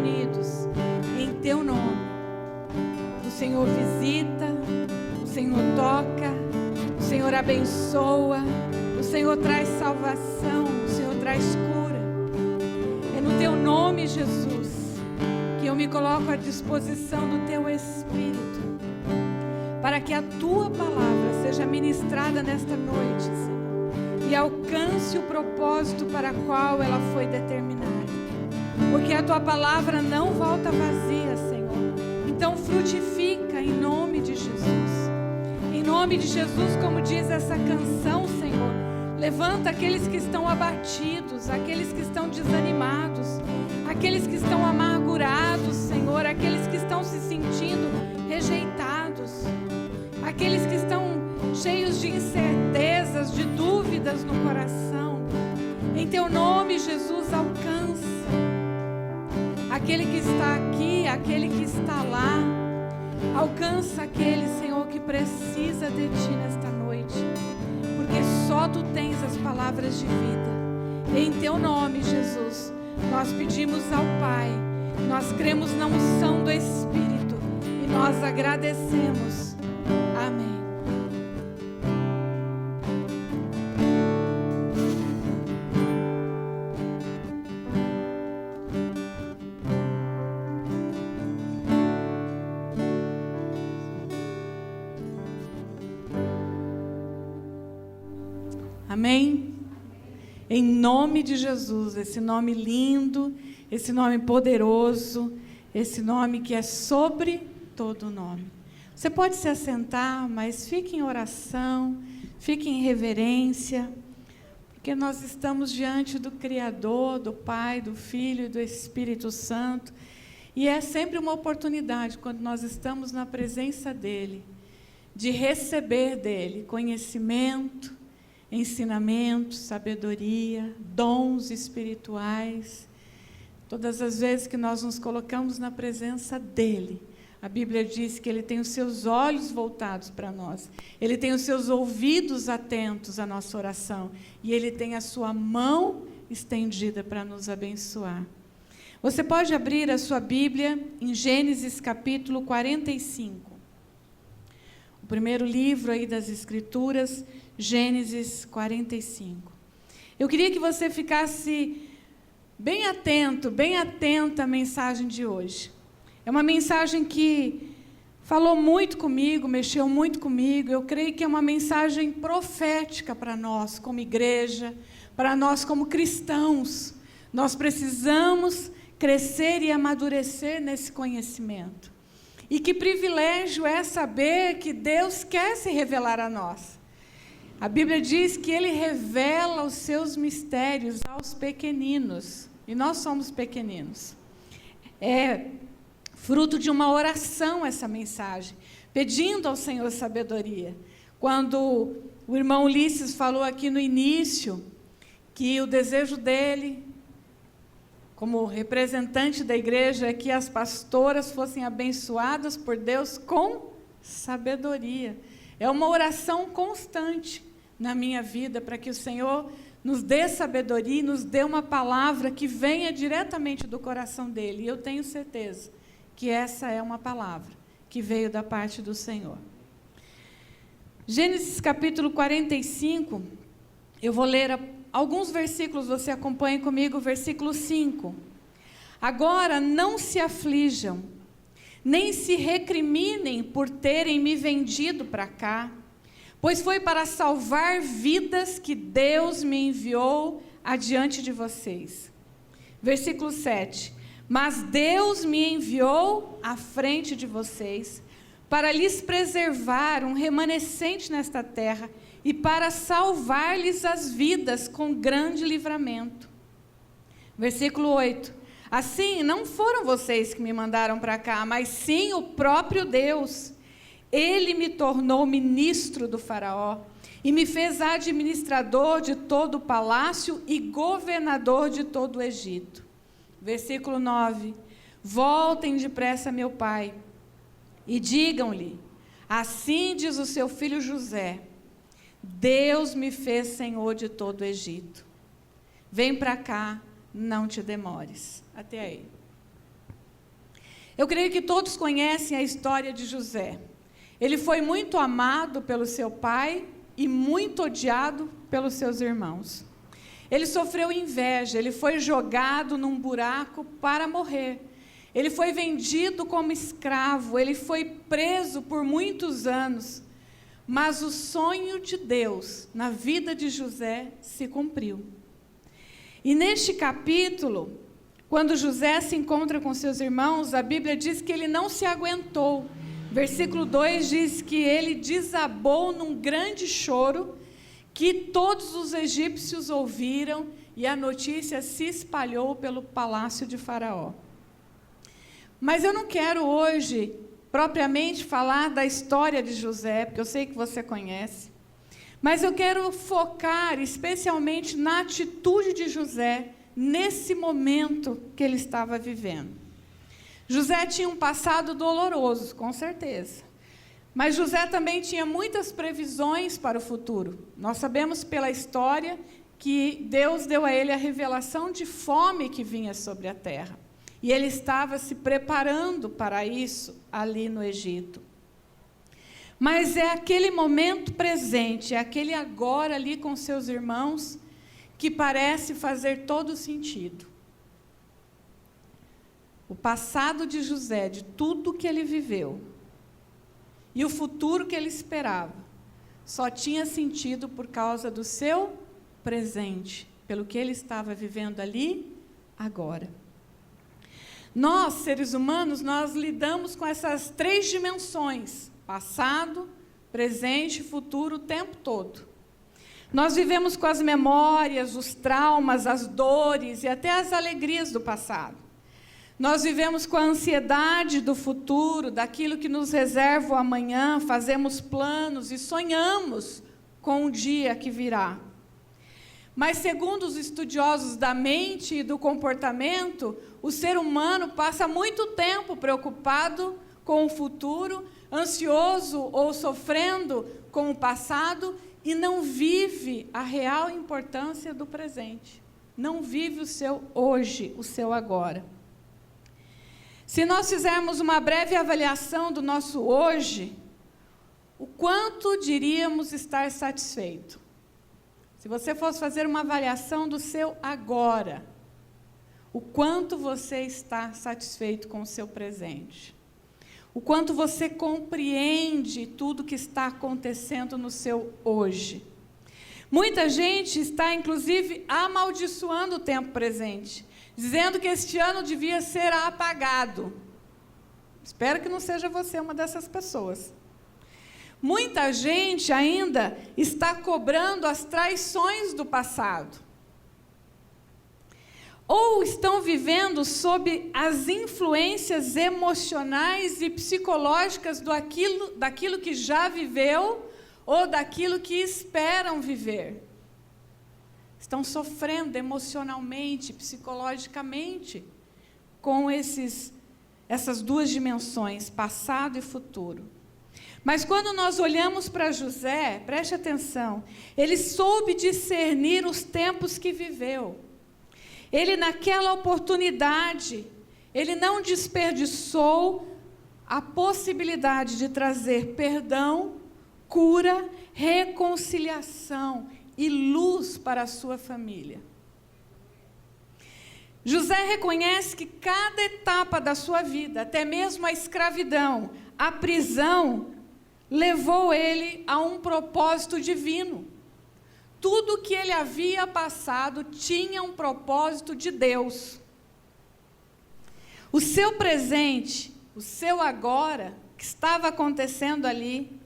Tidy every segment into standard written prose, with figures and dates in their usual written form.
reunidos em Teu nome. O Senhor visita, o Senhor toca, o Senhor abençoa, o Senhor traz salvação, o Senhor traz cura. É no Teu nome, Jesus, que eu me coloco à disposição do Teu Espírito, para que a Tua palavra seja ministrada nesta noite, Senhor, e alcance o propósito para o qual ela foi determinada. Porque a Tua palavra não volta vazia, Senhor. Então frutifica em nome de Jesus. Em nome de Jesus, como diz essa canção, Senhor, levanta aqueles que estão abatidos, aqueles que estão desanimados, aqueles que estão amargurados, Senhor, aqueles que estão se sentindo rejeitados, aqueles que estão cheios de incertezas, de dúvidas no coração. Em Teu nome, Jesus, alcança aquele que está aqui, aquele que está lá. Alcança aquele, Senhor, que precisa de Ti nesta noite, porque só Tu tens as palavras de vida. Em Teu nome, Jesus, nós pedimos ao Pai, nós cremos na unção do Espírito e nós agradecemos. Amém. Amém? Em nome de Jesus, esse nome lindo, esse nome poderoso, esse nome que é sobre todo nome. Você pode se assentar, mas fique em oração, fique em reverência, porque nós estamos diante do Criador, do Pai, do Filho e do Espírito Santo, e é sempre uma oportunidade, quando nós estamos na presença dEle, de receber dEle conhecimento, ensinamento, sabedoria, dons espirituais. Todas as vezes que nós nos colocamos na presença dEle, a Bíblia diz que Ele tem os seus olhos voltados para nós, Ele tem os seus ouvidos atentos à nossa oração, e Ele tem a sua mão estendida para nos abençoar. Você pode abrir a sua Bíblia em Gênesis capítulo 45. O primeiro livro aí das Escrituras, Gênesis 45. Eu queria que você ficasse bem atento, bem atenta à mensagem de hoje. É uma mensagem que falou muito comigo, mexeu muito comigo. Eu creio que é uma mensagem profética para nós como igreja, para nós como cristãos. Nós precisamos crescer e amadurecer nesse conhecimento. E que privilégio é saber que Deus quer se revelar a nós. A Bíblia diz que Ele revela os seus mistérios aos pequeninos. E nós somos pequeninos. É fruto de uma oração essa mensagem, pedindo ao Senhor sabedoria. Quando o irmão Ulisses falou aqui no início, que o desejo dele, como representante da igreja, é que as pastoras fossem abençoadas por Deus com sabedoria. É uma oração constante na minha vida, para que o Senhor nos dê sabedoria e nos dê uma palavra que venha diretamente do coração dEle. E eu tenho certeza que essa é uma palavra que veio da parte do Senhor. Gênesis capítulo 45, eu vou ler alguns versículos, você acompanha comigo, versículo 5. Agora não se aflijam, nem se recriminem por terem me vendido para cá, pois foi para salvar vidas que Deus me enviou adiante de vocês. Versículo 7. Mas Deus me enviou à frente de vocês, para lhes preservar um remanescente nesta terra, e para salvar-lhes as vidas com grande livramento. Versículo 8. Assim, não foram vocês que me mandaram para cá, mas sim o próprio Deus. Ele me tornou ministro do faraó, e me fez administrador de todo o palácio e governador de todo o Egito. Versículo 9. Voltem depressa, meu pai, e digam-lhe, assim diz o seu filho José, Deus me fez senhor de todo o Egito. Vem para cá, não te demores. Até aí. Eu creio que todos conhecem a história de José. Ele foi muito amado pelo seu pai e muito odiado pelos seus irmãos. Ele sofreu inveja, ele foi jogado num buraco para morrer. Ele foi vendido como escravo, ele foi preso por muitos anos. Mas o sonho de Deus na vida de José se cumpriu. E neste capítulo, quando José se encontra com seus irmãos, a Bíblia diz que ele não se aguentou. Versículo 2 diz que ele desabou num grande choro, que todos os egípcios ouviram, e a notícia se espalhou pelo palácio de Faraó. Mas eu não quero hoje, propriamente, falar da história de José, porque eu sei que você conhece, mas eu quero focar especialmente na atitude de José, nesse momento que ele estava vivendo. José tinha um passado doloroso, com certeza. Mas José também tinha muitas previsões para o futuro. Nós sabemos pela história que Deus deu a ele a revelação de fome que vinha sobre a terra. E ele estava se preparando para isso ali no Egito. Mas é aquele momento presente, é aquele agora ali com seus irmãos, que parece fazer todo sentido. O passado de José, de tudo que ele viveu, e o futuro que ele esperava, só tinha sentido por causa do seu presente, pelo que ele estava vivendo ali, agora. Nós, seres humanos, nós lidamos com essas 3 dimensões, passado, presente e futuro, o tempo todo. Nós vivemos com as memórias, os traumas, as dores e até as alegrias do passado. Nós vivemos com a ansiedade do futuro, daquilo que nos reserva o amanhã, fazemos planos e sonhamos com o dia que virá. Mas, segundo os estudiosos da mente e do comportamento, o ser humano passa muito tempo preocupado com o futuro, ansioso ou sofrendo com o passado, e não vive a real importância do presente. Não vive o seu hoje, o seu agora. Se nós fizermos uma breve avaliação do nosso hoje, o quanto diríamos estar satisfeito? Se você fosse fazer uma avaliação do seu agora, o quanto você está satisfeito com o seu presente? O quanto você compreende tudo que está acontecendo no seu hoje? Muita gente está, inclusive, amaldiçoando o tempo presente, dizendo que este ano devia ser apagado. Espero que não seja você uma dessas pessoas. Muita gente ainda está cobrando as traições do passado. Ou estão vivendo sob as influências emocionais e psicológicas daquilo que já viveu ou daquilo que esperam viver. Estão sofrendo emocionalmente, psicologicamente, com essas 2 dimensões, passado e futuro. Mas quando nós olhamos para José, preste atenção, ele soube discernir os tempos que viveu. Ele, naquela oportunidade, ele não desperdiçou a possibilidade de trazer perdão, cura, reconciliação e luz para a sua família. José reconhece que cada etapa da sua vida, até mesmo a escravidão, a prisão, levou ele a um propósito divino. Tudo que ele havia passado tinha um propósito de Deus. O seu presente, o seu agora, que estava acontecendo ali,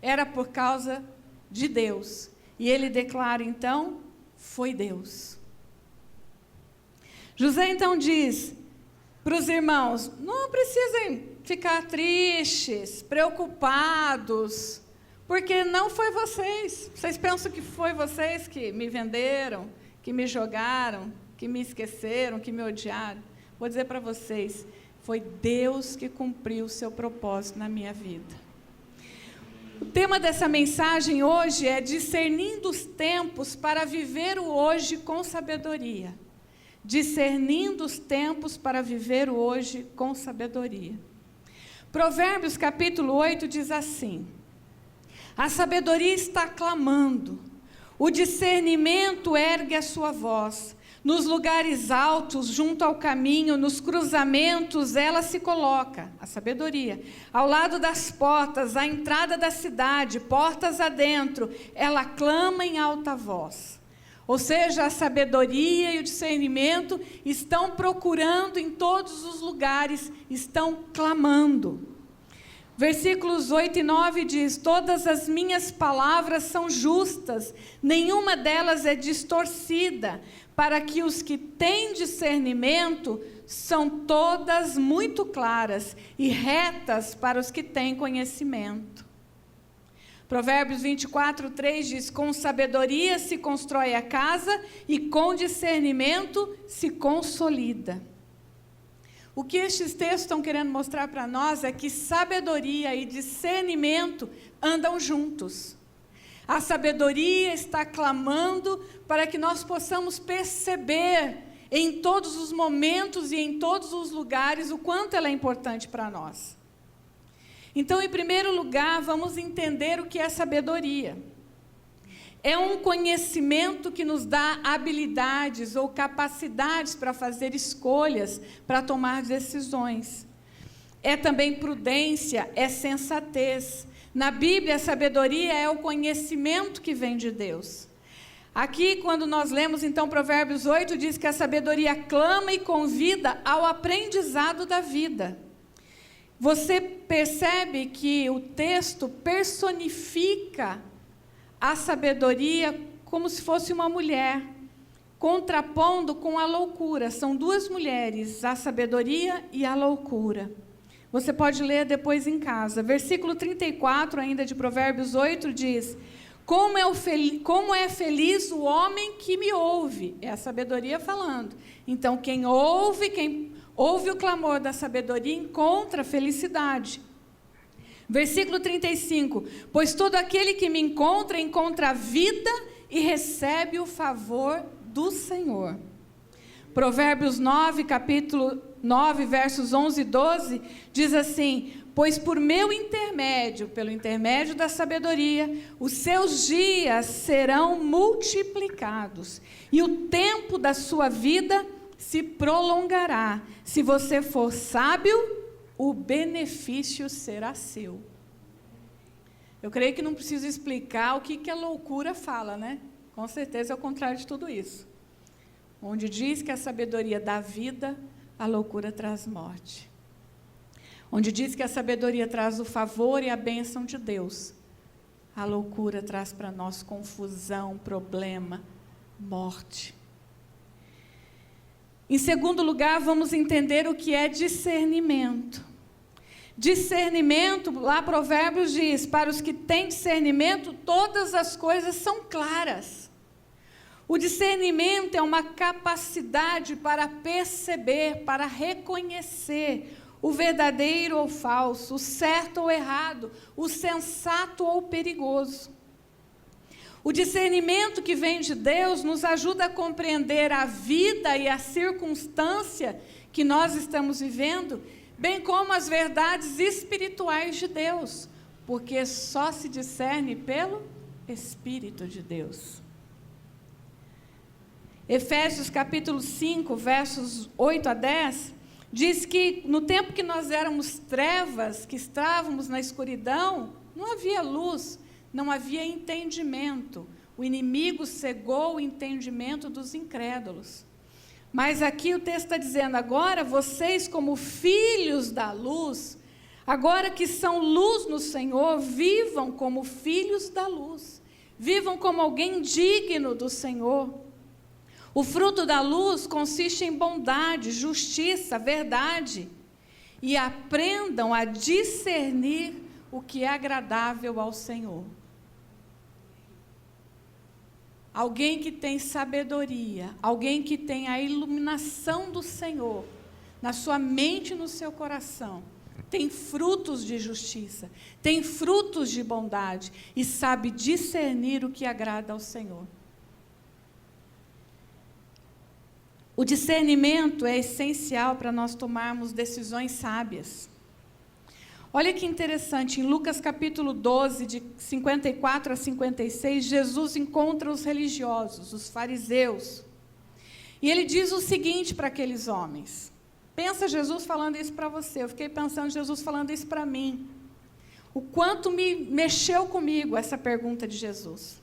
era por causa de Deus. E ele declara, então, foi Deus. José, então, diz para os irmãos, não precisem ficar tristes, preocupados, porque não foi vocês. Vocês pensam que foi vocês que me venderam, que me jogaram, que me esqueceram, que me odiaram. Vou dizer para vocês, foi Deus que cumpriu o seu propósito na minha vida. O tema dessa mensagem hoje é discernindo os tempos para viver o hoje com sabedoria. discernindo os tempos para viver o hoje com sabedoria. Provérbios capítulo 8 diz assim: a sabedoria está clamando, o discernimento ergue a sua voz. Nos lugares altos, junto ao caminho, nos cruzamentos, ela se coloca, a sabedoria. Ao lado das portas, à entrada da cidade, portas adentro, ela clama em alta voz. Ou seja, a sabedoria e o discernimento estão procurando em todos os lugares, estão clamando. Versículos 8 e 9 diz: todas as minhas palavras são justas, nenhuma delas é distorcida, para que os que têm discernimento são todas muito claras e retas para os que têm conhecimento. Provérbios 24, 3 diz: com sabedoria se constrói a casa e com discernimento se consolida. O que estes textos estão querendo mostrar para nós é que sabedoria e discernimento andam juntos. A sabedoria está clamando para que nós possamos perceber em todos os momentos e em todos os lugares o quanto ela é importante para nós. Então, em primeiro lugar, vamos entender o que é sabedoria. É um conhecimento que nos dá habilidades ou capacidades para fazer escolhas, para tomar decisões. É também prudência, é sensatez. Na Bíblia, a sabedoria é o conhecimento que vem de Deus. Aqui, quando nós lemos, então, Provérbios 8, diz que a sabedoria clama e convida ao aprendizado da vida. Você percebe que o texto personifica a sabedoria como se fosse uma mulher, contrapondo com a loucura. São duas mulheres, a sabedoria e a loucura. Você pode ler depois em casa. Versículo 34, ainda de Provérbios 8, diz: como é feliz o homem que me ouve. É a sabedoria falando. Então, quem ouve o clamor da sabedoria, encontra felicidade. Versículo 35, pois todo aquele que me encontra a vida e recebe o favor do Senhor. Provérbios 9, capítulo 9, versos 11 e 12, diz assim: pois por meu intermédio, pelo intermédio da sabedoria, os seus dias serão multiplicados, e o tempo da sua vida se prolongará. Se você for sábio, o benefício será seu. Eu creio que não preciso explicar o que a loucura fala, né? Com certeza é o contrário de tudo isso. Onde diz que a sabedoria dá vida, a loucura traz morte. Onde diz que a sabedoria traz o favor e a bênção de Deus, a loucura traz para nós confusão, problema, morte. Em segundo lugar, vamos entender o que é discernimento. Discernimento, lá Provérbios diz: para os que têm discernimento, todas as coisas são claras. O discernimento é uma capacidade para perceber, para reconhecer o verdadeiro ou falso, o certo ou errado, o sensato ou perigoso. O discernimento que vem de Deus nos ajuda a compreender a vida e a circunstância que nós estamos vivendo, bem como as verdades espirituais de Deus, porque só se discerne pelo Espírito de Deus. Efésios capítulo 5, versos 8 a 10, diz que no tempo que nós éramos trevas, que estávamos na escuridão, não havia luz, não havia entendimento. O inimigo cegou o entendimento dos incrédulos. Mas aqui o texto está dizendo: agora vocês, como filhos da luz, agora que são luz no Senhor, vivam como filhos da luz. Vivam como alguém digno do Senhor. O fruto da luz consiste em bondade, justiça, verdade. E aprendam a discernir o que é agradável ao Senhor. Alguém que tem sabedoria, alguém que tem a iluminação do Senhor na sua mente e no seu coração, tem frutos de justiça, tem frutos de bondade e sabe discernir o que agrada ao Senhor. O discernimento é essencial para nós tomarmos decisões sábias. Olha que interessante, em Lucas capítulo 12, de 54 a 56, Jesus encontra os religiosos, os fariseus. E ele diz o seguinte para aqueles homens. Pensa Jesus falando isso para você, eu fiquei pensando Jesus falando isso para mim. O quanto me mexeu comigo essa pergunta de Jesus.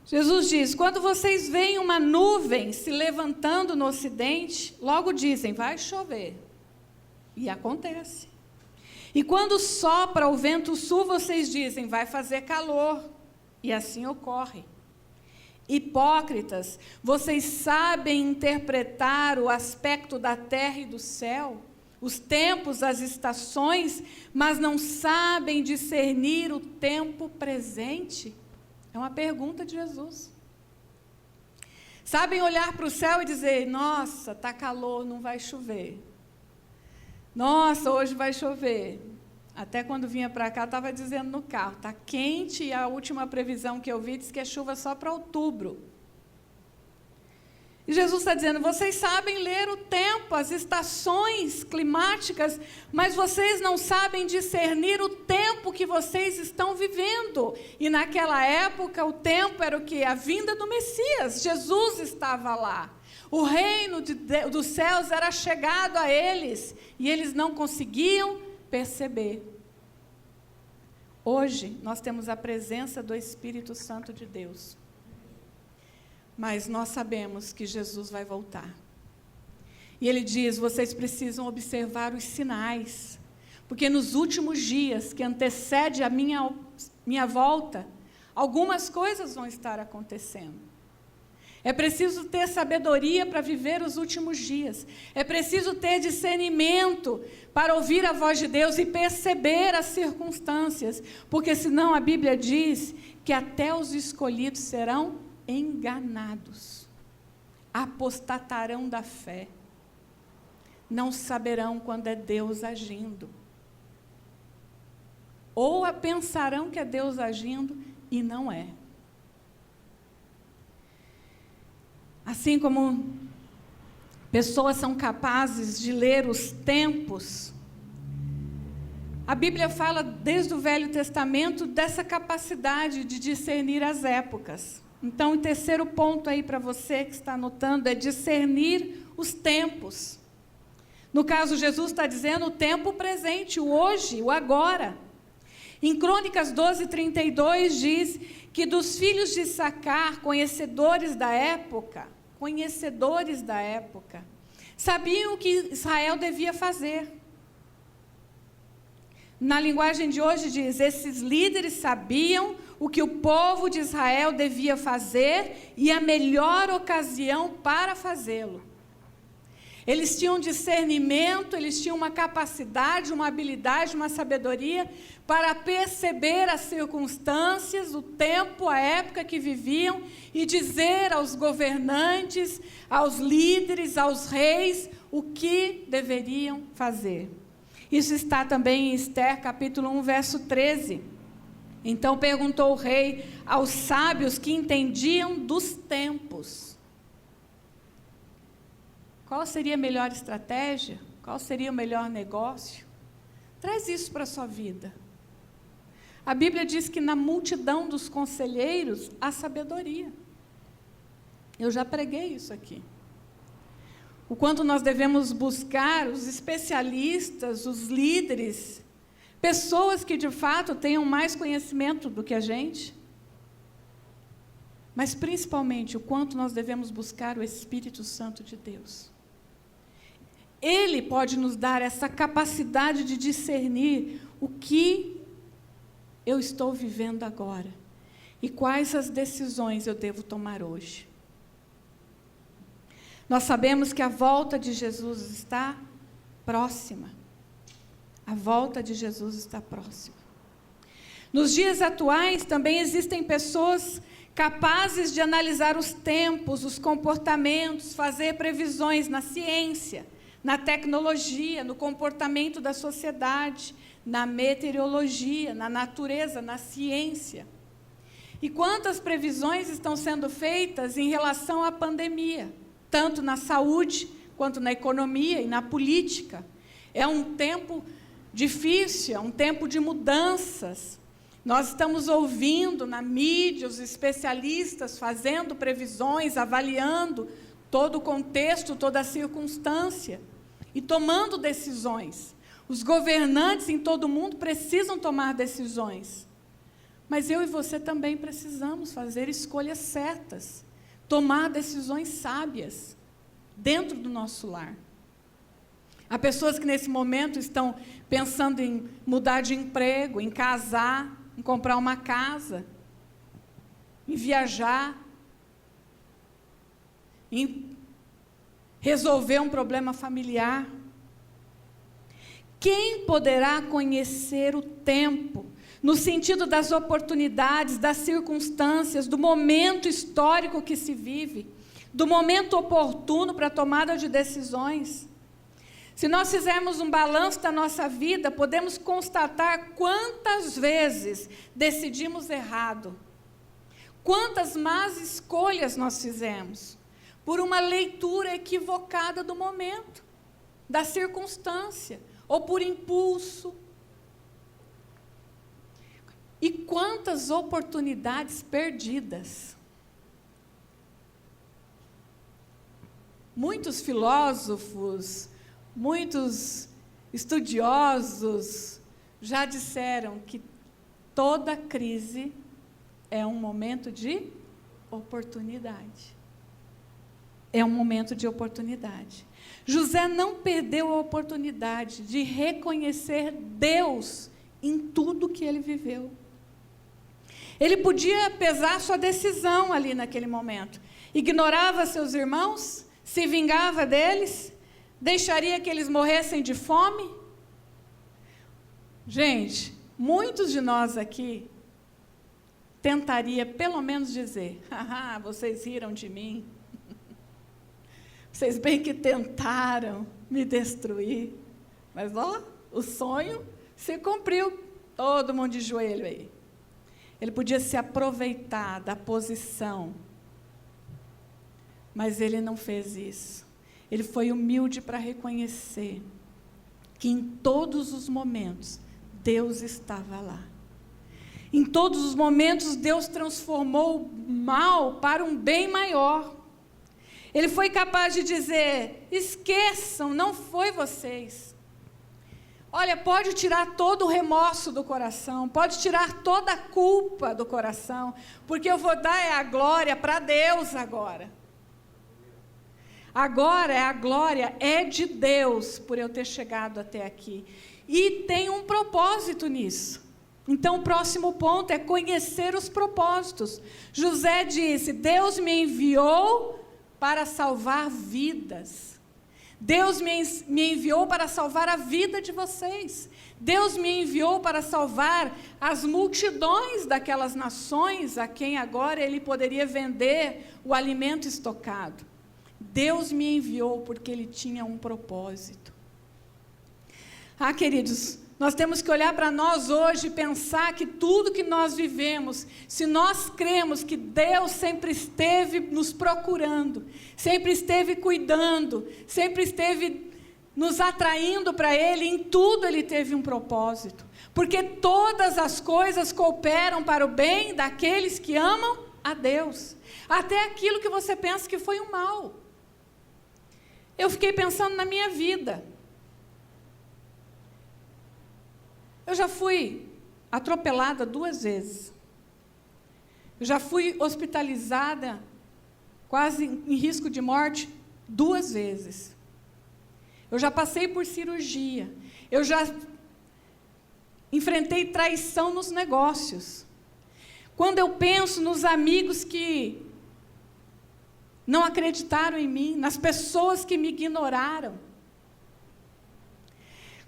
Jesus diz, quando vocês veem uma nuvem se levantando no ocidente, logo dizem, vai chover. E acontece. E quando sopra o vento sul, vocês dizem, vai fazer calor. E assim ocorre. Hipócritas, vocês sabem interpretar o aspecto da terra e do céu, os tempos, as estações, mas não sabem discernir o tempo presente? É uma pergunta de Jesus. Sabem olhar para o céu e dizer, nossa, está calor, não vai chover. Nossa, hoje vai chover. Até quando vinha para cá, estava dizendo no carro, está quente e a última previsão que eu vi diz que é chuva só para outubro. E Jesus está dizendo, vocês sabem ler o tempo, as estações climáticas, mas vocês não sabem discernir o tempo que vocês estão vivendo. E naquela época, o tempo era o quê? A vinda do Messias. Jesus estava lá. O reino dos céus era chegado a eles, e eles não conseguiam perceber. Hoje, nós temos a presença do Espírito Santo de Deus. Mas nós sabemos que Jesus vai voltar. E ele diz, vocês precisam observar os sinais, porque nos últimos dias que antecede a minha volta, algumas coisas vão estar acontecendo. É preciso ter sabedoria para viver os últimos dias. É preciso ter discernimento para ouvir a voz de Deus e perceber as circunstâncias, porque senão a Bíblia diz que até os escolhidos serão enganados, apostatarão da fé, não saberão quando é Deus agindo, ou pensarão que é Deus agindo e não é. Assim como pessoas são capazes de ler os tempos, a Bíblia fala desde o Velho Testamento dessa capacidade de discernir as épocas. Então, o terceiro ponto aí para você que está anotando é discernir os tempos. No caso, Jesus está dizendo o tempo presente, o hoje, o agora. Em Crônicas 12, 32 diz que dos filhos de Issacar, conhecedores da época, sabiam o que Israel devia fazer. Na linguagem de hoje diz, esses líderes sabiam o que o povo de Israel devia fazer e a melhor ocasião para fazê-lo. Eles tinham discernimento, eles tinham uma capacidade, uma habilidade, uma sabedoria para perceber as circunstâncias, o tempo, a época que viviam e dizer aos governantes, aos líderes, aos reis, o que deveriam fazer. Isso está também em Esther, capítulo 1, verso 13. Então perguntou o rei aos sábios que entendiam dos tempos. Qual seria a melhor estratégia? Qual seria o melhor negócio? Traz isso para a sua vida. A Bíblia diz que na multidão dos conselheiros há sabedoria. Eu já preguei isso aqui. O quanto nós devemos buscar os especialistas, os líderes, pessoas que de fato tenham mais conhecimento do que a gente. Mas principalmente o quanto nós devemos buscar o Espírito Santo de Deus. Ele pode nos dar essa capacidade de discernir o que eu estou vivendo agora e quais as decisões eu devo tomar hoje. Nós sabemos que a volta de Jesus está próxima. A volta de Jesus está próxima. Nos dias atuais também existem pessoas capazes de analisar os tempos, os comportamentos, fazer previsões na ciência, na tecnologia, no comportamento da sociedade, na meteorologia, na natureza, na ciência. E quantas previsões estão sendo feitas em relação à pandemia? tanto na saúde, quanto na economia e na política. É um tempo difícil, é um tempo de mudanças. Nós estamos ouvindo na mídia os especialistas fazendo previsões, avaliando todo o contexto, toda a circunstância e tomando decisões. Os governantes em todo o mundo precisam tomar decisões. Mas eu e você também precisamos fazer escolhas certas, tomar decisões sábias dentro do nosso lar. Há pessoas que nesse momento estão pensando em mudar de emprego, em casar, em comprar uma casa, em viajar, em resolver um problema familiar. Quem poderá conhecer o tempo, no sentido das oportunidades, das circunstâncias, do momento histórico que se vive, do momento oportuno para a tomada de decisões? Se nós fizermos um balanço da nossa vida, podemos constatar quantas vezes decidimos errado, quantas más escolhas nós fizemos, por uma leitura equivocada do momento, da circunstância, ou por impulso. E quantas oportunidades perdidas. Muitos filósofos, muitos estudiosos já disseram que toda crise é um momento de oportunidade. É um momento de oportunidade. José não perdeu a oportunidade de reconhecer Deus em tudo que ele viveu. Ele podia pesar sua decisão ali naquele momento. Ignorava seus irmãos, se vingava deles, deixaria que eles morressem de fome. Gente, muitos de nós aqui tentaria pelo menos dizer: haha, vocês riram de mim. Vocês bem que tentaram me destruir. Mas, ó, o sonho se cumpriu. Todo mundo de joelho aí. Ele podia se aproveitar da posição, mas ele não fez isso. Ele foi humilde para reconhecer que em todos os momentos Deus estava lá. Em todos os momentos Deus transformou o mal para um bem maior. Ele foi capaz de dizer: esqueçam, não foi vocês. Olha, pode tirar todo o remorso do coração, pode tirar toda a culpa do coração, porque eu vou dar a glória para Deus agora. Agora a glória é de Deus por eu ter chegado até aqui. E tem um propósito nisso. Então o próximo ponto é conhecer os propósitos. José disse: Deus me enviou para salvar vidas. Deus me enviou para salvar a vida de vocês. Deus me enviou para salvar as multidões daquelas nações a quem agora ele poderia vender o alimento estocado. Deus me enviou porque ele tinha um propósito. Ah, queridos, nós temos que olhar para nós hoje e pensar que tudo que nós vivemos, se nós cremos que Deus sempre esteve nos procurando, sempre esteve cuidando, sempre esteve nos atraindo para Ele, em tudo Ele teve um propósito. Porque todas as coisas cooperam para o bem daqueles que amam a Deus. Até aquilo que você pensa que foi um mal. Eu fiquei pensando na minha vida. Eu já fui atropelada 2 vezes. Eu já fui hospitalizada, quase em risco de morte, 2 vezes. Eu já passei por cirurgia. Eu já enfrentei traição nos negócios. Quando eu penso nos amigos que não acreditaram em mim, nas pessoas que me ignoraram,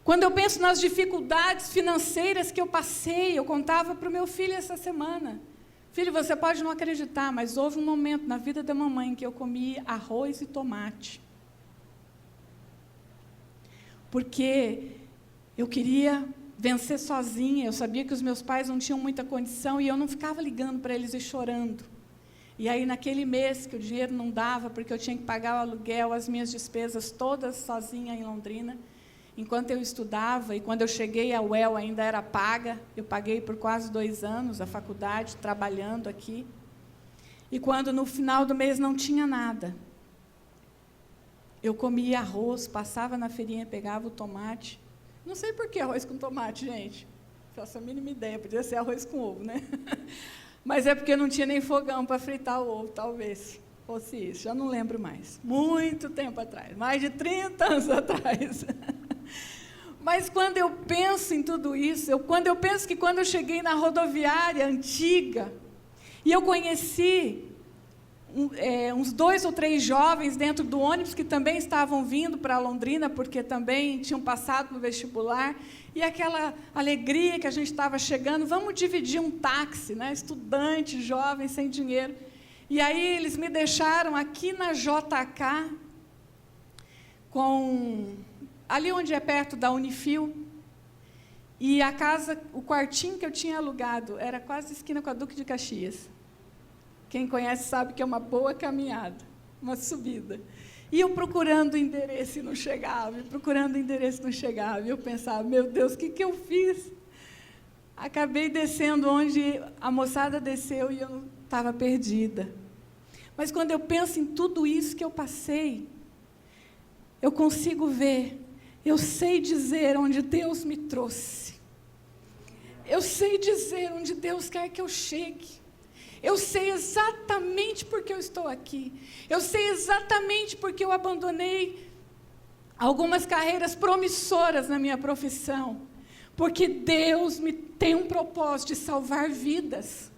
quando eu penso nas dificuldades financeiras que eu passei, eu contava para o meu filho essa semana: filho, você pode não acreditar, mas houve um momento na vida da mamãe que eu comi arroz e tomate. Porque eu queria vencer sozinha, eu sabia que os meus pais não tinham muita condição e eu não ficava ligando para eles e chorando. E aí, naquele mês que o dinheiro não dava, porque eu tinha que pagar o aluguel, as minhas despesas todas sozinha em Londrina, enquanto eu estudava, e quando eu cheguei, a UEL ainda era paga, eu paguei por quase 2 anos a faculdade, trabalhando aqui. E quando no final do mês não tinha nada, eu comia arroz, passava na feirinha, pegava o tomate. Não sei por que arroz com tomate, gente. Não faço a mínima ideia, podia ser arroz com ovo, né? Mas é porque não tinha nem fogão para fritar o ovo, talvez fosse isso, já não lembro mais. Muito tempo atrás, mais de 30 anos atrás. Mas quando eu penso em tudo isso, quando eu penso que quando eu cheguei na rodoviária antiga, e eu conheci uns 2 ou 3 jovens dentro do ônibus que também estavam vindo para Londrina, porque também tinham passado no vestibular, e aquela alegria que a gente estava chegando, vamos dividir um táxi, né? Estudante, jovem, sem dinheiro. E aí eles me deixaram aqui na JK, ali onde é perto da Unifil, e a casa, o quartinho que eu tinha alugado, era quase esquina com a Duque de Caxias. Quem conhece sabe que é uma boa caminhada, uma subida. E eu procurando endereço e não chegava, e eu pensava, meu Deus, o que eu fiz? Acabei descendo onde a moçada desceu e eu estava perdida. Mas quando eu penso em tudo isso que eu passei, eu consigo ver, eu sei dizer onde Deus me trouxe. Eu sei dizer onde Deus quer que eu chegue. Eu sei exatamente porque eu estou aqui. Eu sei exatamente porque eu abandonei algumas carreiras promissoras na minha profissão. Porque Deus tem um propósito de salvar vidas.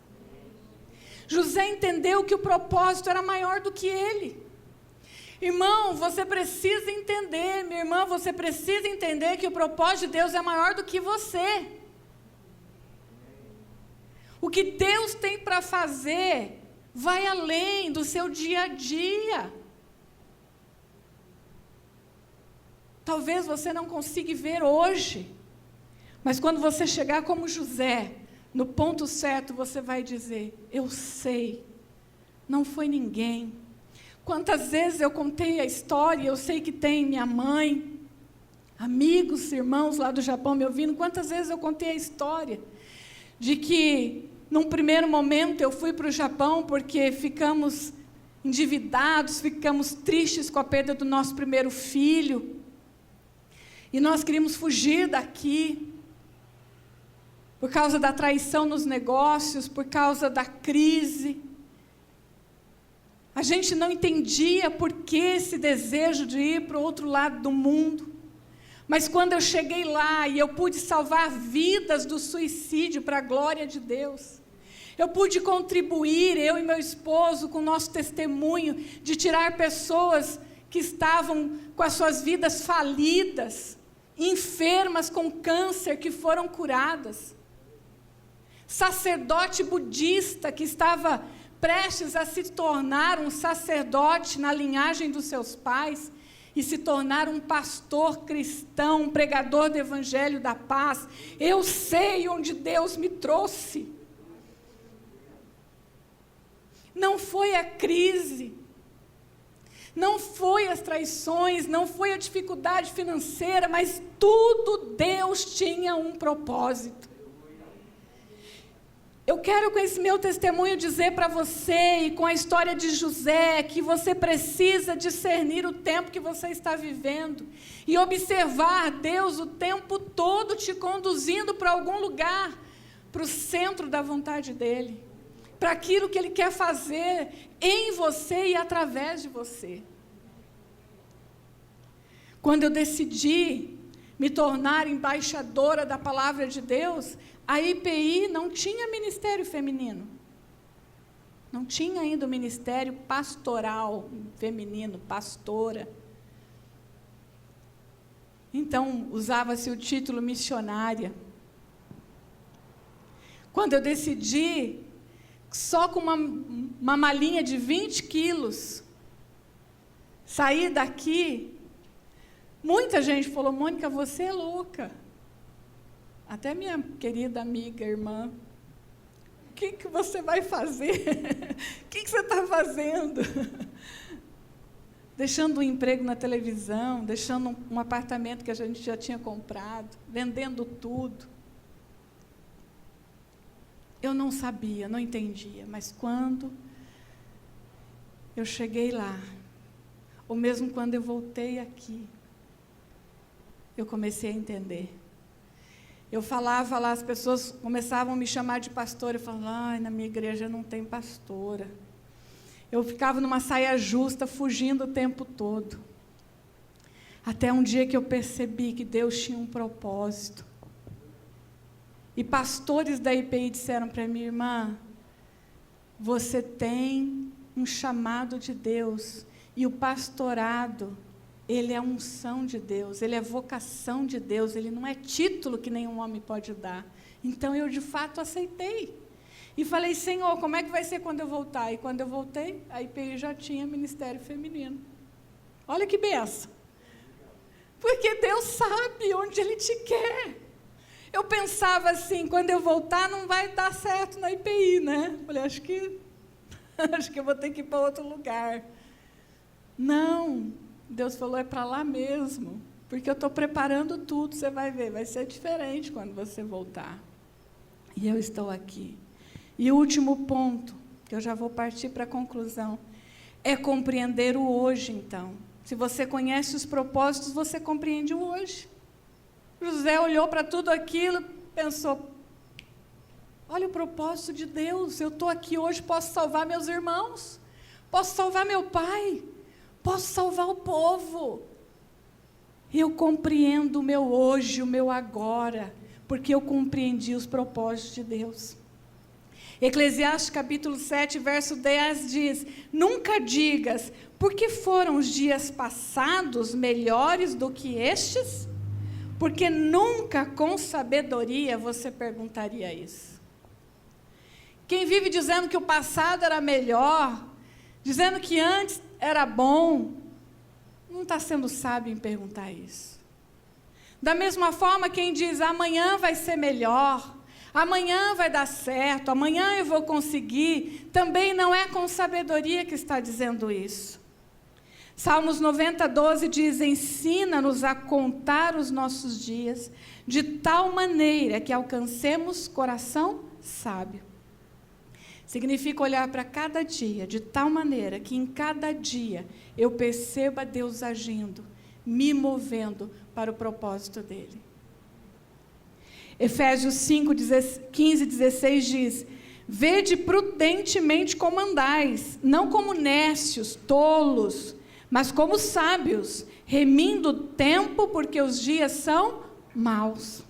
José entendeu que o propósito era maior do que ele. Irmão, você precisa entender, minha irmã, você precisa entender que o propósito de Deus é maior do que você. O que Deus tem para fazer vai além do seu dia a dia. Talvez você não consiga ver hoje, mas quando você chegar como José, no ponto certo, você vai dizer, eu sei, não foi ninguém. Quantas vezes eu contei a história, eu sei que tem minha mãe, amigos, irmãos lá do Japão me ouvindo, quantas vezes eu contei a história de que, num primeiro momento, eu fui para o Japão porque ficamos endividados, ficamos tristes com a perda do nosso primeiro filho, e nós queríamos fugir daqui, por causa da traição nos negócios, por causa da crise. A gente não entendia por que esse desejo de ir para o outro lado do mundo. Mas quando eu cheguei lá e eu pude salvar vidas do suicídio para a glória de Deus, eu pude contribuir, eu e meu esposo, com o nosso testemunho, de tirar pessoas que estavam com as suas vidas falidas, enfermas com câncer, que foram curadas. Sacerdote budista que estava prestes a se tornar um sacerdote na linhagem dos seus pais e se tornar um pastor cristão, um pregador do evangelho da paz. Eu sei onde Deus me trouxe. Não foi a crise, não foi as traições, não foi a dificuldade financeira, mas tudo Deus tinha um propósito. Eu quero com esse meu testemunho dizer para você, e com a história de José, que você precisa discernir o tempo que você está vivendo e observar Deus o tempo todo te conduzindo para algum lugar, para o centro da vontade dEle, para aquilo que Ele quer fazer em você e através de você. Quando eu decidi me tornar embaixadora da palavra de Deus, a IPI não tinha ministério feminino. Não tinha ainda o ministério pastoral feminino, pastora. Então, usava-se o título missionária. Quando eu decidi, só com uma malinha de 20 quilos, sair daqui, muita gente falou, Mônica, você é louca. Até minha querida amiga, irmã, O que você vai fazer? O que você está fazendo? Deixando um emprego na televisão, deixando um apartamento que a gente já tinha comprado, vendendo tudo. Eu não sabia, não entendia, mas quando eu cheguei lá, ou mesmo quando eu voltei aqui, eu comecei a entender. Eu falava lá, as pessoas começavam a me chamar de pastora, eu falava, na minha igreja não tem pastora. Eu ficava numa saia justa, fugindo o tempo todo. Até um dia que eu percebi que Deus tinha um propósito. E pastores da IPI disseram para mim, irmã, você tem um chamado de Deus, e o pastorado, ele é unção de Deus, ele é vocação de Deus, ele não é título que nenhum homem pode dar. Então eu de fato aceitei. E falei, Senhor, como é que vai ser quando eu voltar? E quando eu voltei, a IPI já tinha ministério feminino. Olha que benção. Porque Deus sabe onde Ele te quer. Eu pensava assim, quando eu voltar não vai dar certo na IPI, né? Falei, acho que eu vou ter que ir para outro lugar. Não, Deus falou, é para lá mesmo. Porque eu estou preparando tudo, você vai ver, vai ser diferente quando você voltar. E eu estou aqui. E o último ponto, que eu já vou partir para a conclusão, é compreender o hoje, então. Se você conhece os propósitos, você compreende o hoje. José olhou para tudo aquilo, pensou, olha o propósito de Deus, eu estou aqui hoje, posso salvar meus irmãos, posso salvar meu pai, posso salvar o povo. Eu compreendo o meu hoje, o meu agora, porque eu compreendi os propósitos de Deus. Eclesiastes capítulo 7, verso 10 diz, nunca digas, porque foram os dias passados melhores do que estes? Porque nunca com sabedoria você perguntaria isso. Quem vive dizendo que o passado era melhor, dizendo que antes era bom, não está sendo sábio em perguntar isso. Da mesma forma, quem diz amanhã vai ser melhor, amanhã vai dar certo, amanhã eu vou conseguir, também não é com sabedoria que está dizendo isso. Salmos 90, 12 diz, ensina-nos a contar os nossos dias, de tal maneira que alcancemos coração sábio. Significa olhar para cada dia, de tal maneira que em cada dia eu perceba Deus agindo, me movendo para o propósito dEle. Efésios 5, 15 e 16 diz, vede prudentemente como andais, não como nércios, tolos, mas como sábios, remindo o tempo, porque os dias são maus.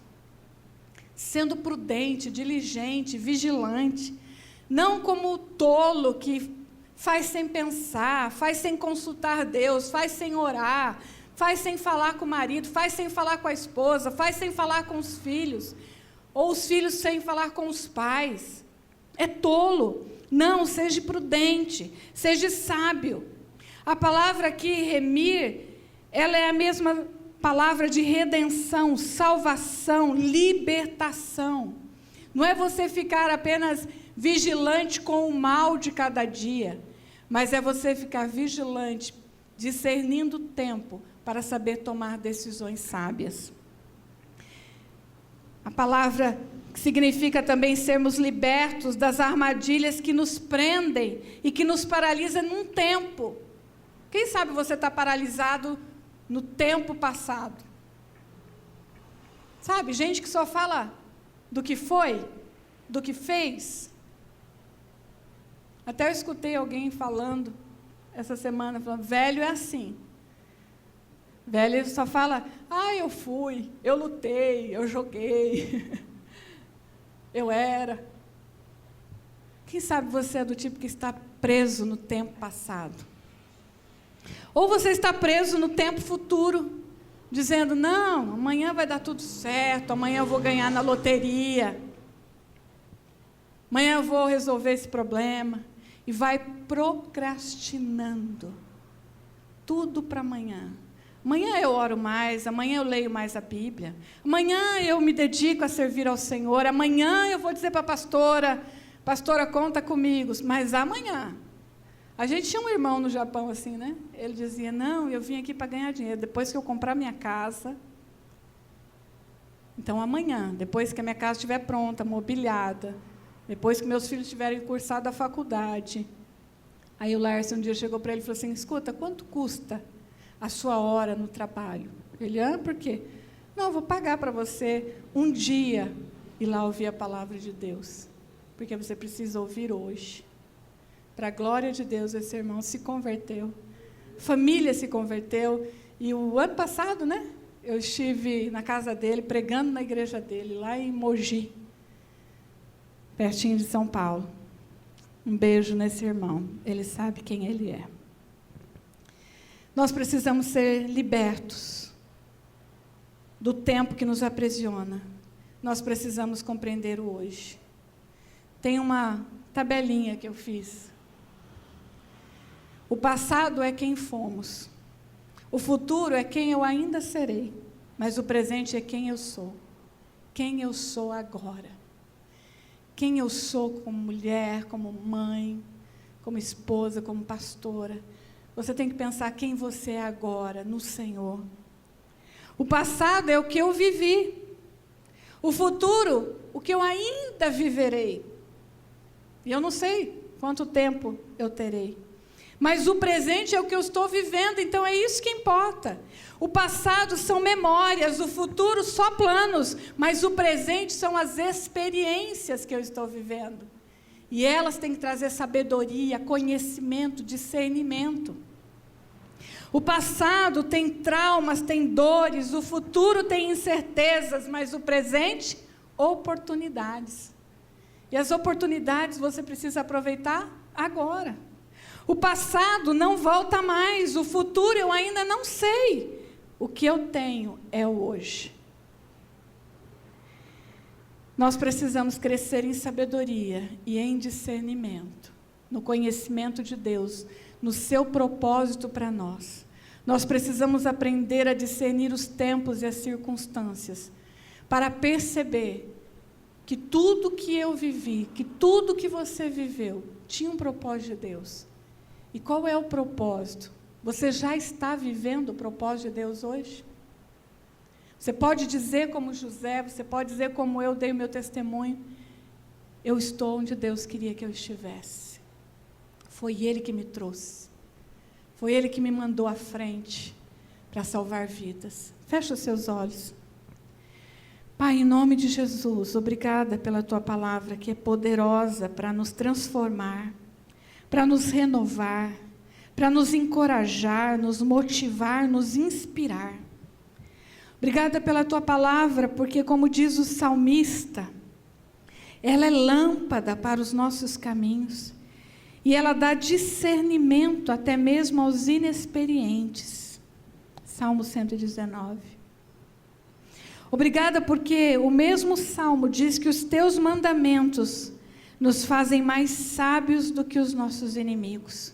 Sendo prudente, diligente, vigilante, não como o tolo que faz sem pensar, faz sem consultar Deus, faz sem orar, faz sem falar com o marido, faz sem falar com a esposa, faz sem falar com os filhos, ou os filhos sem falar com os pais. É tolo. Não, seja prudente, seja sábio. A palavra aqui, remir, ela é a mesma palavra de redenção, salvação, libertação. Não é você ficar apenas vigilante com o mal de cada dia, mas é você ficar vigilante, discernindo o tempo, para saber tomar decisões sábias. A palavra significa também sermos libertos das armadilhas que nos prendem e que nos paralisam num tempo. Quem sabe você está paralisado no tempo passado? Sabe, gente que só fala do que foi, do que fez. Até eu escutei alguém falando essa semana, falando, velho é assim. Velho só fala, eu fui, eu lutei, eu joguei, eu era. Quem sabe você é do tipo que está preso no tempo passado? Ou você está preso no tempo futuro, dizendo, não, amanhã vai dar tudo certo, amanhã eu vou ganhar na loteria, amanhã eu vou resolver esse problema, e vai procrastinando tudo para amanhã. Amanhã eu oro mais, amanhã eu leio mais a Bíblia, amanhã eu me dedico a servir ao Senhor, amanhã eu vou dizer para a pastora, pastora, conta comigo, mas amanhã. A gente tinha um irmão no Japão assim, né? Ele dizia, não, eu vim aqui para ganhar dinheiro, depois que eu comprar minha casa, então amanhã, depois que a minha casa estiver pronta, mobiliada, depois que meus filhos tiverem cursado a faculdade. Aí o Lárcio um dia chegou para ele e falou assim, escuta, quanto custa a sua hora no trabalho? Ele, por quê? Não, eu vou pagar para você um dia ir lá ouvir a palavra de Deus, porque você precisa ouvir hoje. Para a glória de Deus, esse irmão se converteu, família se converteu, e o ano passado, né, eu estive na casa dele, pregando na igreja dele, lá em Mogi, pertinho de São Paulo. Um beijo nesse irmão, ele sabe quem ele é. Nós precisamos ser libertos do tempo que nos aprisiona. Nós precisamos compreender o hoje. Tem uma tabelinha que eu fiz. O passado é quem fomos. O futuro é quem eu ainda serei. Mas o presente é quem eu sou. Quem eu sou agora. Quem eu sou como mulher, como mãe, como esposa, como pastora. Você tem que pensar quem você é agora, no Senhor. O passado é o que eu vivi. O futuro, o que eu ainda viverei. E eu não sei quanto tempo eu terei. Mas o presente é o que eu estou vivendo, então é isso que importa. O passado são memórias, o futuro só planos, mas o presente são as experiências que eu estou vivendo. E elas têm que trazer sabedoria, conhecimento, discernimento. O passado tem traumas, tem dores, o futuro tem incertezas, mas o presente, oportunidades. E as oportunidades você precisa aproveitar agora. O passado não volta mais, o futuro eu ainda não sei. O que eu tenho é o hoje. Nós precisamos crescer em sabedoria e em discernimento, no conhecimento de Deus, no seu propósito para nós. Nós precisamos aprender a discernir os tempos e as circunstâncias, para perceber que tudo que eu vivi, que tudo que você viveu, tinha um propósito de Deus. E qual é o propósito? Você já está vivendo o propósito de Deus hoje? Você pode dizer como José, você pode dizer como eu dei o meu testemunho, eu estou onde Deus queria que eu estivesse. Foi Ele que me trouxe. Foi Ele que me mandou à frente para salvar vidas. Fecha os seus olhos. Pai, em nome de Jesus, obrigada pela Tua palavra, que é poderosa para nos transformar, para nos renovar, para nos encorajar, nos motivar, nos inspirar. Obrigada pela Tua palavra, porque como diz o salmista, ela é lâmpada para os nossos caminhos, e ela dá discernimento até mesmo aos inexperientes. Salmo 119. Obrigada porque o mesmo Salmo diz que os Teus mandamentos nos fazem mais sábios do que os nossos inimigos.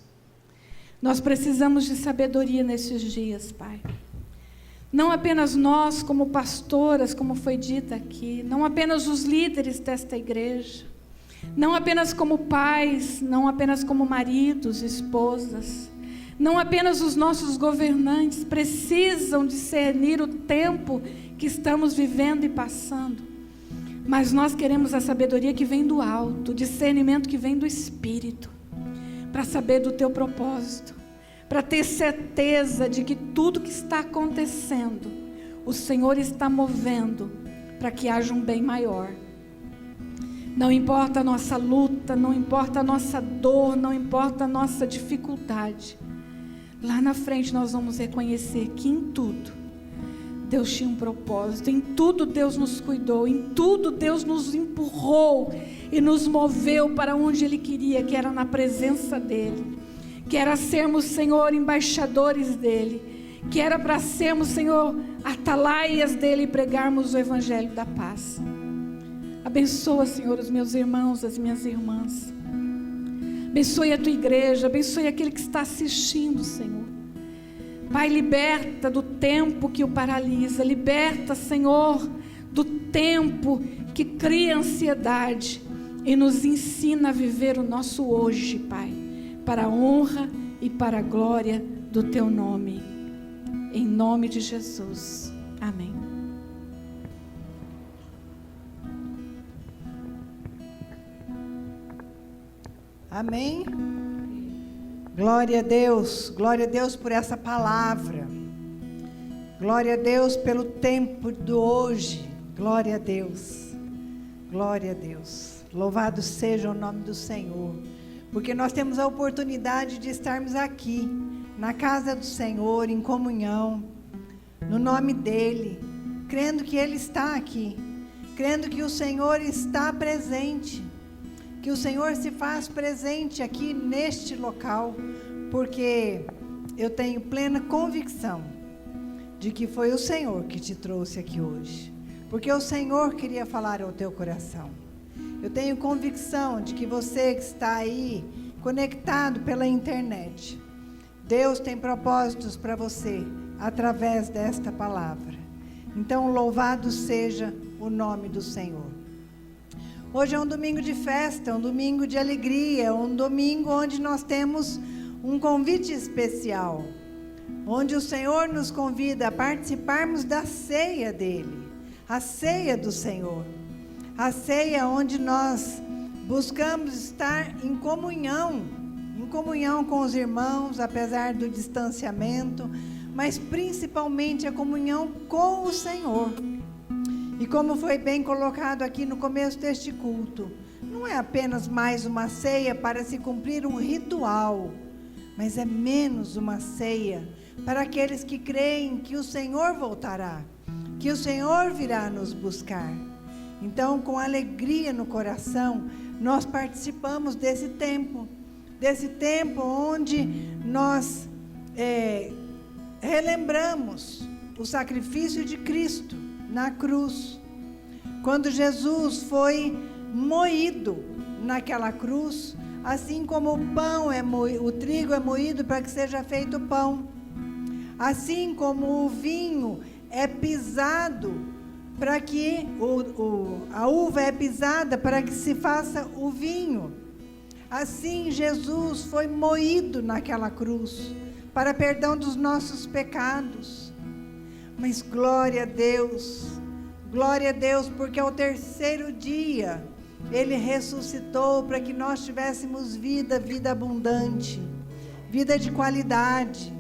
Nós precisamos de sabedoria nesses dias, Pai. Não apenas nós, como pastoras, como foi dito aqui, não apenas os líderes desta igreja, não apenas como pais, não apenas como maridos, esposas, não apenas os nossos governantes precisam discernir o tempo que estamos vivendo e passando, mas nós queremos a sabedoria que vem do alto, o discernimento que vem do Espírito, para saber do Teu propósito, para ter certeza de que tudo que está acontecendo, o Senhor está movendo para que haja um bem maior. Não importa a nossa luta, não importa a nossa dor, não importa a nossa dificuldade. Lá na frente nós vamos reconhecer que em tudo Deus tinha um propósito, em tudo Deus nos cuidou, em tudo Deus nos empurrou e nos moveu para onde Ele queria, que era na presença dEle, que era sermos, Senhor, embaixadores dEle, que era para sermos, Senhor, atalaias dEle e pregarmos o Evangelho da paz. Abençoa, Senhor, os meus irmãos, as minhas irmãs. Abençoe a Tua igreja, abençoe aquele que está assistindo, Senhor. Pai, liberta do tempo que o paralisa, liberta, Senhor, do tempo que cria ansiedade, e nos ensina a viver o nosso hoje, Pai, para a honra e para a glória do Teu nome. Em nome de Jesus. Amém. Amém. Glória a Deus por essa palavra. Glória a Deus pelo tempo do hoje. Glória a Deus. Glória a Deus. Louvado seja o nome do Senhor, porque nós temos a oportunidade de estarmos aqui, na casa do Senhor, em comunhão, no nome dEle, crendo que Ele está aqui, crendo que o Senhor está presente, que o Senhor se faz presente aqui neste local, porque eu tenho plena convicção de que foi o Senhor que te trouxe aqui hoje, porque o Senhor queria falar ao teu coração. Eu tenho convicção de que você que está aí conectado pela internet, Deus tem propósitos para você através desta palavra. Então, louvado seja o nome do Senhor. Hoje é um domingo de festa, um domingo de alegria, um domingo onde nós temos um convite especial, onde o Senhor nos convida a participarmos da ceia dele, a ceia do Senhor, a ceia onde nós buscamos estar em comunhão com os irmãos, apesar do distanciamento, mas principalmente a comunhão com o Senhor. E como foi bem colocado aqui no começo deste culto, não é apenas mais uma ceia para se cumprir um ritual, mas é menos uma ceia para aqueles que creem que o Senhor voltará, que o Senhor virá nos buscar. Então, com alegria no coração, nós participamos desse tempo onde nós relembramos o sacrifício de Cristo na cruz. Quando Jesus foi moído naquela cruz, assim como o pão o trigo é moído para que seja feito pão, assim como o vinho é pisado para que a uva é pisada para que se faça o vinho, assim Jesus foi moído naquela cruz para perdão dos nossos pecados. Mas glória a Deus, porque ao terceiro dia Ele ressuscitou para que nós tivéssemos vida abundante, vida de qualidade.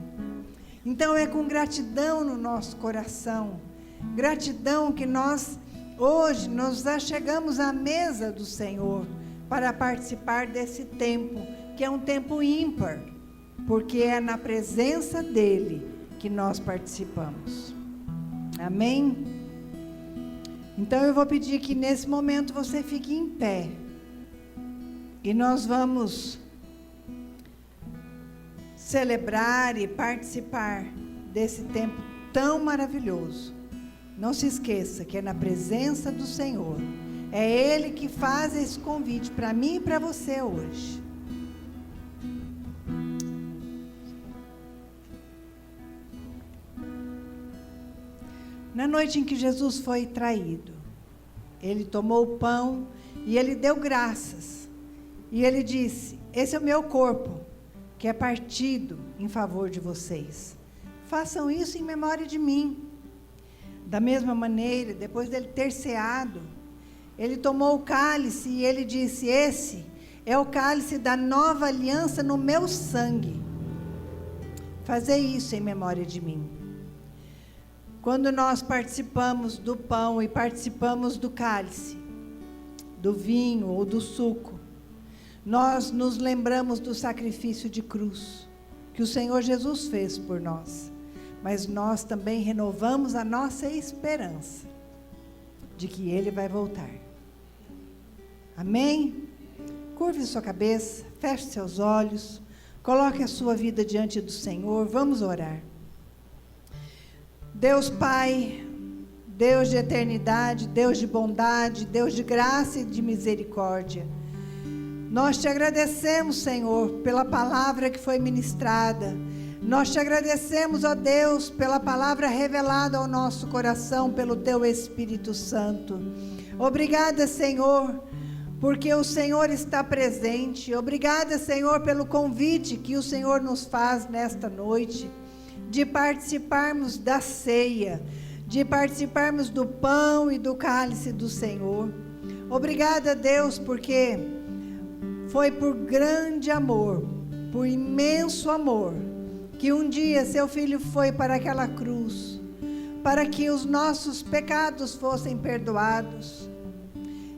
Então é com gratidão no nosso coração, gratidão que nós hoje nos achegamos à mesa do Senhor para participar desse tempo, que é um tempo ímpar, porque é na presença dEle que nós participamos. Amém? Então eu vou pedir que nesse momento você fique em pé. E nós vamos celebrar e participar desse tempo tão maravilhoso. Não se esqueça que é na presença do Senhor. É Ele que faz esse convite para mim e para você hoje. Na noite em que Jesus foi traído, Ele tomou o pão e Ele deu graças. E Ele disse: esse é o meu corpo, que é partido em favor de vocês. Façam isso em memória de mim. Da mesma maneira, depois dele ter ceado, Ele tomou o cálice e Ele disse: esse é o cálice da nova aliança no meu sangue. Fazei isso em memória de mim. Quando nós participamos do pão e participamos do cálice, do vinho ou do suco, nós nos lembramos do sacrifício de cruz que o Senhor Jesus fez por nós. Mas nós também renovamos a nossa esperança de que Ele vai voltar. Amém? Curve sua cabeça, feche seus olhos, coloque a sua vida diante do Senhor. Vamos orar. Deus Pai, Deus de eternidade, Deus de bondade, Deus de graça e de misericórdia, nós te agradecemos, Senhor, pela palavra que foi ministrada. Nós te agradecemos, ó Deus, pela palavra revelada ao nosso coração pelo Teu Espírito Santo. Obrigada, Senhor, porque o Senhor está presente. Obrigada, Senhor, pelo convite que o Senhor nos faz nesta noite, de participarmos da ceia, de participarmos do pão e do cálice do Senhor. Obrigada, Deus, porque foi por grande amor, por imenso amor, que um dia seu Filho foi para aquela cruz, para que os nossos pecados fossem perdoados.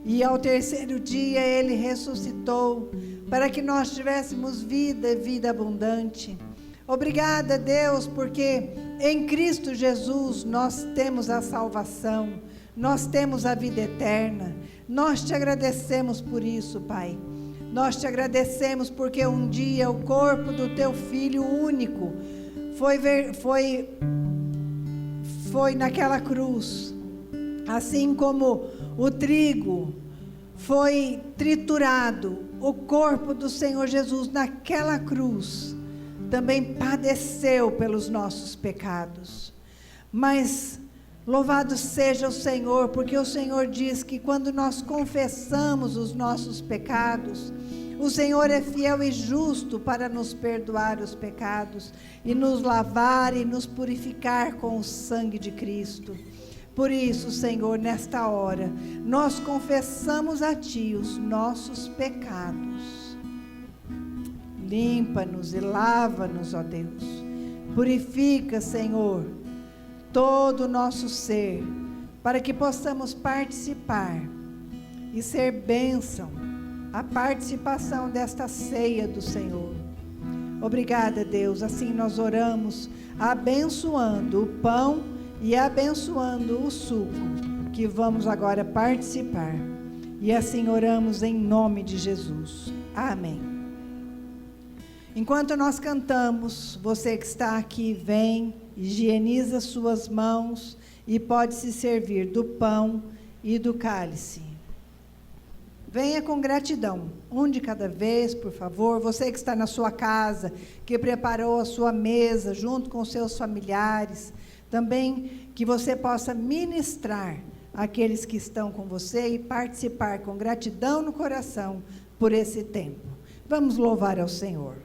E ao terceiro dia Ele ressuscitou, para que nós tivéssemos vida e vida abundante. Obrigada, Deus, porque em Cristo Jesus nós temos a salvação, nós temos a vida eterna. Nós te agradecemos por isso, Pai. Nós te agradecemos porque um dia o corpo do teu Filho único foi naquela cruz, assim como o trigo foi triturado, o corpo do Senhor Jesus naquela cruz também padeceu pelos nossos pecados. Mas louvado seja o Senhor, porque o Senhor diz que quando nós confessamos os nossos pecados, o Senhor é fiel e justo para nos perdoar os pecados e nos lavar e nos purificar com o sangue de Cristo. Por isso, Senhor, nesta hora, nós confessamos a Ti os nossos pecados. Limpa-nos e lava-nos, ó Deus. Purifica, Senhor, todo o nosso ser, para que possamos participar e ser bênção, a participação desta ceia do Senhor. Obrigada, Deus. Assim nós oramos, abençoando o pão e abençoando o suco, que vamos agora participar. E assim oramos em nome de Jesus. Amém. Enquanto nós cantamos, você que está aqui, vem, higieniza suas mãos e pode se servir do pão e do cálice. Venha com gratidão, um de cada vez, por favor. Você que está na sua casa, que preparou a sua mesa junto com seus familiares, também que você possa ministrar àqueles que estão com você e participar com gratidão no coração por esse tempo. Vamos louvar ao Senhor.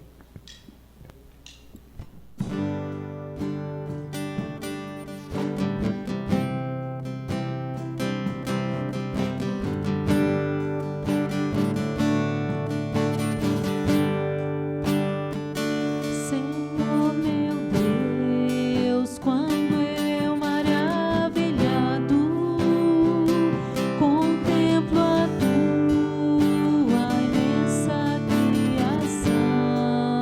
Contemplo a tua imensa criação.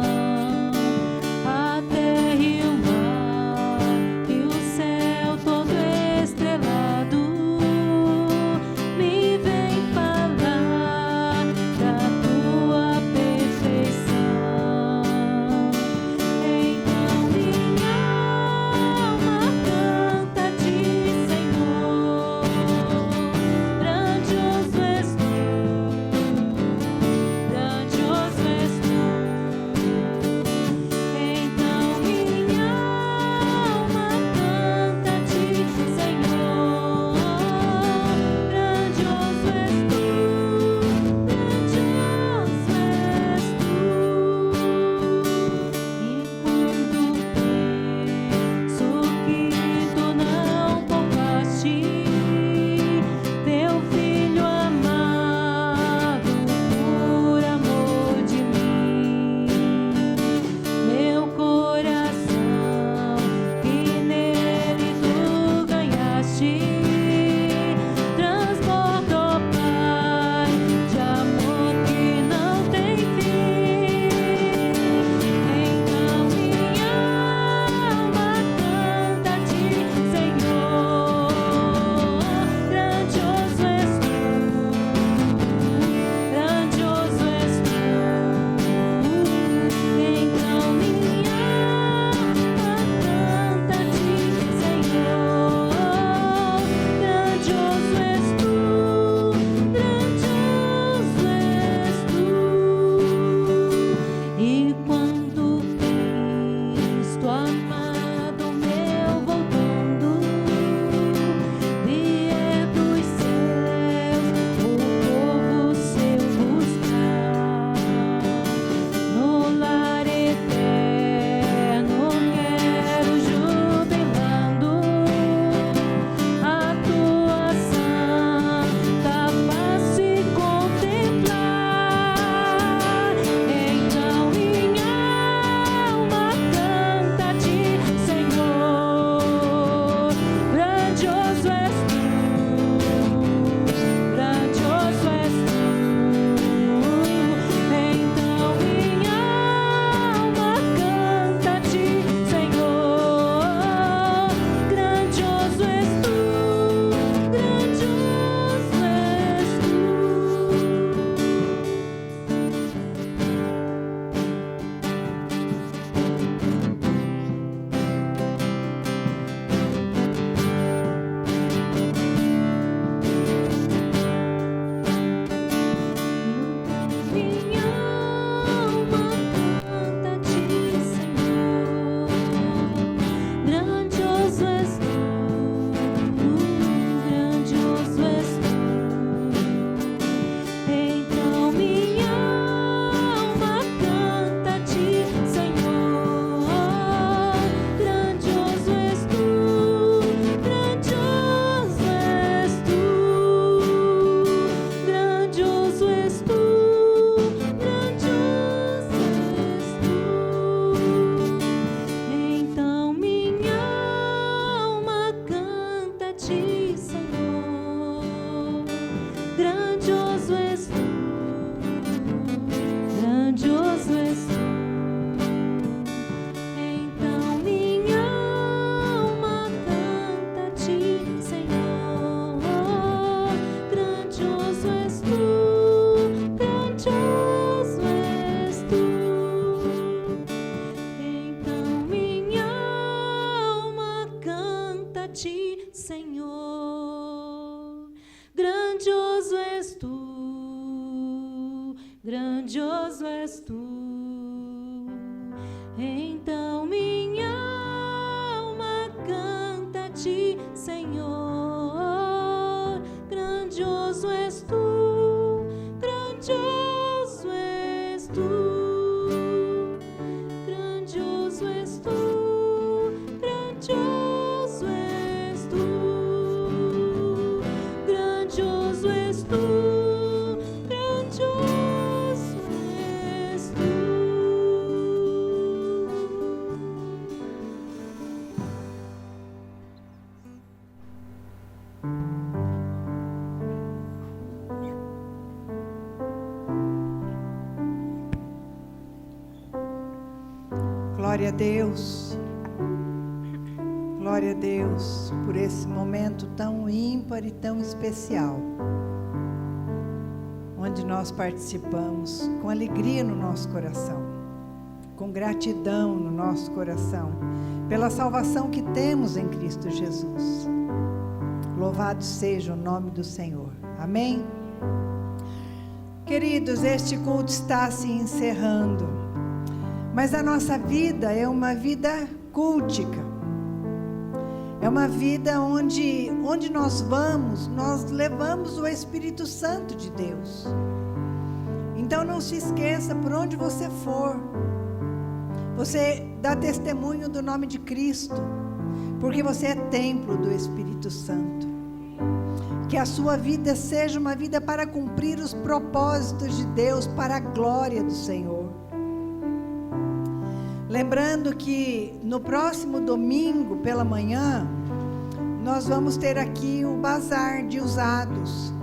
grandioso és tu. Então minha alma canta a ti, Senhor. Grandioso és tu, grandioso és tu, grandioso és tu, grandioso és tu, grandioso és tu, grandioso és tu. Glória a Deus. Glória a Deus por esse momento tão ímpar e tão especial, onde nós participamos com alegria no nosso coração, com gratidão no nosso coração, pela salvação que temos em Cristo Jesus. Louvado seja o nome do Senhor. Amém? Queridos, este culto está se encerrando, mas a nossa vida é uma vida cultica. É uma vida onde nós vamos, nós levamos o Espírito Santo de Deus. Então não se esqueça, por onde você for, você dá testemunho do nome de Cristo, porque você é templo do Espírito Santo. Que a sua vida seja uma vida para cumprir os propósitos de Deus, para a glória do Senhor. Lembrando que no próximo domingo pela manhã, nós vamos ter aqui o bazar de usados.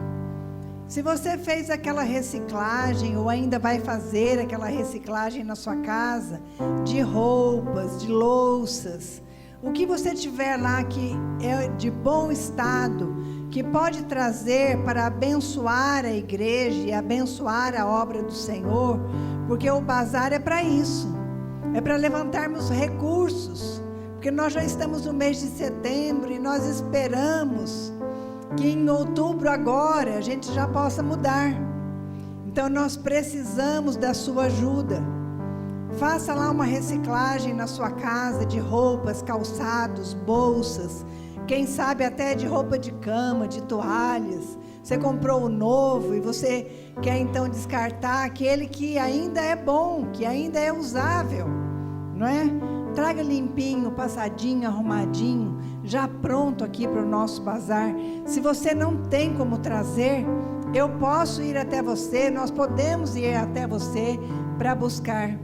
Se você fez aquela reciclagem ou ainda vai fazer aquela reciclagem na sua casa, de roupas, de louças, o que você tiver lá que é de bom estado, que pode trazer para abençoar a igreja e abençoar a obra do Senhor, porque o bazar é para isso. É para levantarmos recursos, porque nós já estamos no mês de setembro e nós esperamos que em outubro agora a gente já possa mudar. Então nós precisamos da sua ajuda. Faça lá uma reciclagem na sua casa de roupas, calçados, bolsas, quem sabe até de roupa de cama, de toalhas. Você comprou o novo e você quer então descartar aquele que ainda é bom, que ainda é usável, não é? Traga limpinho, passadinho, arrumadinho, já pronto aqui para o nosso bazar. Se você não tem como trazer, eu posso ir até você, nós podemos ir até você para buscar.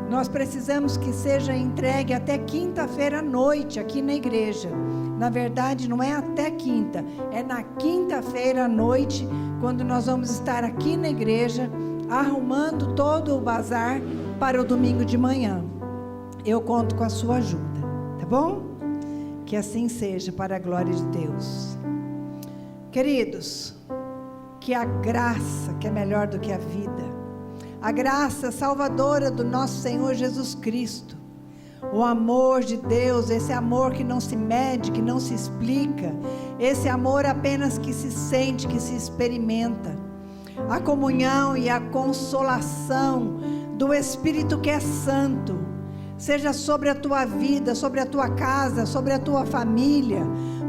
Nós precisamos que seja entregue até quinta-feira à noite aqui na igreja. Na verdade, não é até quinta, é na quinta-feira à noite, quando nós vamos estar aqui na igreja, arrumando todo o bazar para o domingo de manhã. Eu conto com a sua ajuda, tá bom? Que assim seja, para a glória de Deus. Queridos, que a graça, que é melhor do que a vida, a graça salvadora do nosso Senhor Jesus Cristo, o amor de Deus, esse amor que não se mede, que não se explica, esse amor apenas que se sente, que se experimenta, a comunhão e a consolação do Espírito que é santo, seja sobre a tua vida, sobre a tua casa, sobre a tua família,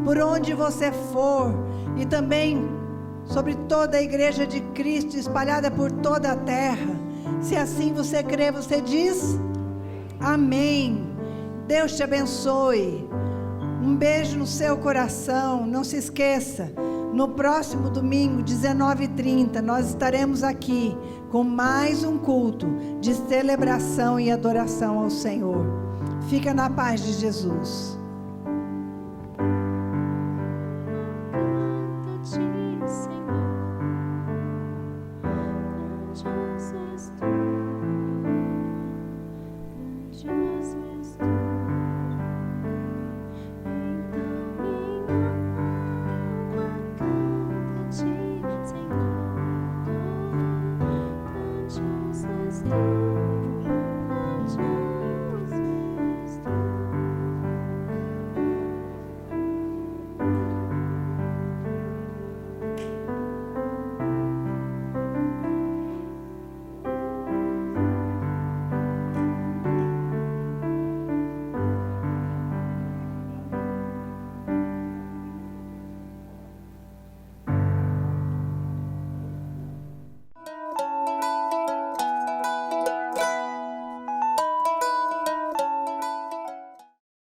por onde você for, e também sobre toda a igreja de Cristo espalhada por toda a terra. Se assim você crê, você diz amém. Deus te abençoe. Um beijo no seu coração. Não se esqueça, no próximo domingo, 19h30, nós estaremos aqui com mais um culto de celebração e adoração ao Senhor. Fica na paz de Jesus.